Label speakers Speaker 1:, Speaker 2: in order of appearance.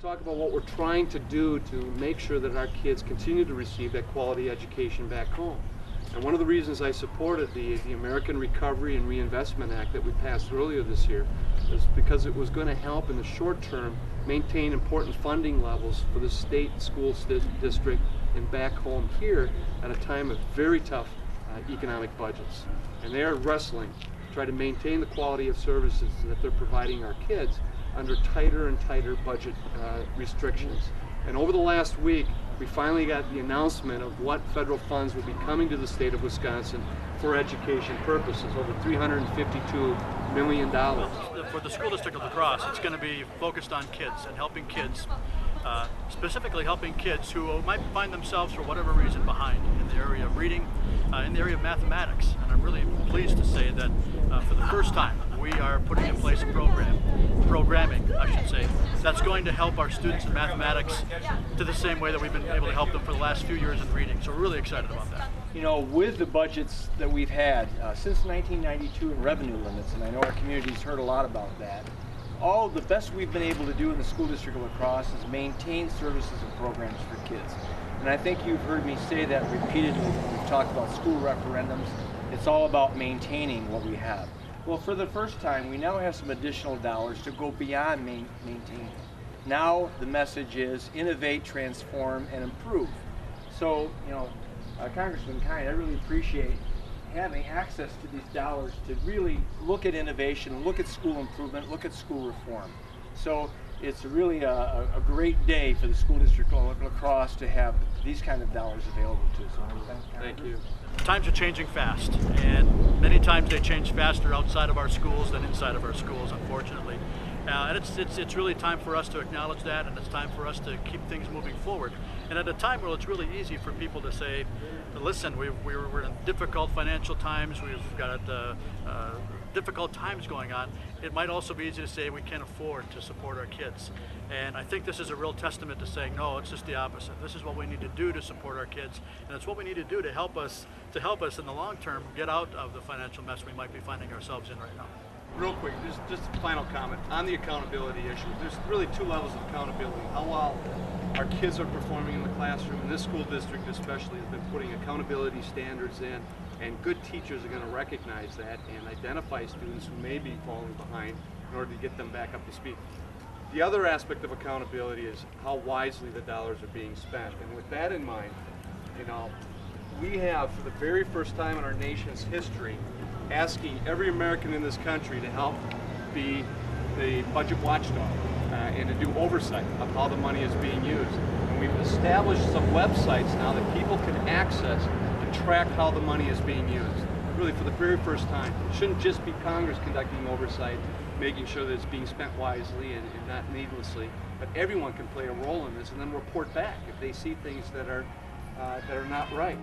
Speaker 1: Talk about what we're trying to do to make sure that our kids continue to receive that quality education back home. And one of the reasons I supported the American Recovery and Reinvestment Act that we passed earlier this year is because it was going to help in the short term maintain important funding levels for the state school district and back home here at a time of very tough economic budgets. And they are wrestling to try to maintain the quality of services that they're providing our kids under tighter and tighter budget restrictions. And over the last week, we finally got the announcement of what federal funds will be coming to the state of Wisconsin for education purposes, over $352 million.
Speaker 2: For the school district of La Crosse, it's going to be focused on kids and helping kids, specifically helping kids who might find themselves, for whatever reason, behind in the area of reading, in the area of mathematics. And I'm really pleased to say that for the first time, we are putting in place a programming, I should say, that's going to help our students in mathematics to the same way that we've been able to help them for the last few years in reading. So we're really excited about that.
Speaker 3: You know, with the budgets that we've had since 1992 in revenue limits, and I know our community's heard a lot about that, all the best we've been able to do in the school district of La Crosse is maintain services and programs for kids. And I think you've heard me say that repeatedly when we've talked about school referendums. It's all about maintaining what we have. Well, for the first time, we now have some additional dollars to go beyond maintaining. Now the message is innovate, transform, and improve. So, Congressman Kine, I really appreciate having access to these dollars to really look at innovation, look at school improvement, look at school reform. So it's really a great day for the school district of La Crosse to have these kind of dollars available to us.
Speaker 1: Thank you.
Speaker 2: Times are changing fast, and many times they change faster outside of our schools than inside of our schools, unfortunately. And it's really time for us to acknowledge that, and it's time for us to keep things moving forward. And at a time where it's really easy for people to say, listen, we're in difficult financial times, we've got difficult times going on, it might also be easy to say we can't afford to support our kids. And I think this is a real testament to saying, no, it's just the opposite. This is what we need to do to support our kids, and it's what we need to do to help us in the long term get out of the financial mess we might be finding ourselves in right now.
Speaker 1: Real quick, just a final comment on the accountability issue. There's really two levels of accountability. How well our kids are performing in the classroom, and this school district especially has been putting accountability standards in, and good teachers are going to recognize that and identify students who may be falling behind in order to get them back up to speed. The other aspect of accountability is how wisely the dollars are being spent. And with that in mind, we have, for the very first time in our nation's history, asking every American in this country to help be the budget watchdog and to do oversight of how the money is being used. And we've established some websites now that people can access to track how the money is being used, really for the very first time. It shouldn't just be Congress conducting oversight, making sure that it's being spent wisely and not needlessly, but everyone can play a role in this and then report back if they see things that are not right.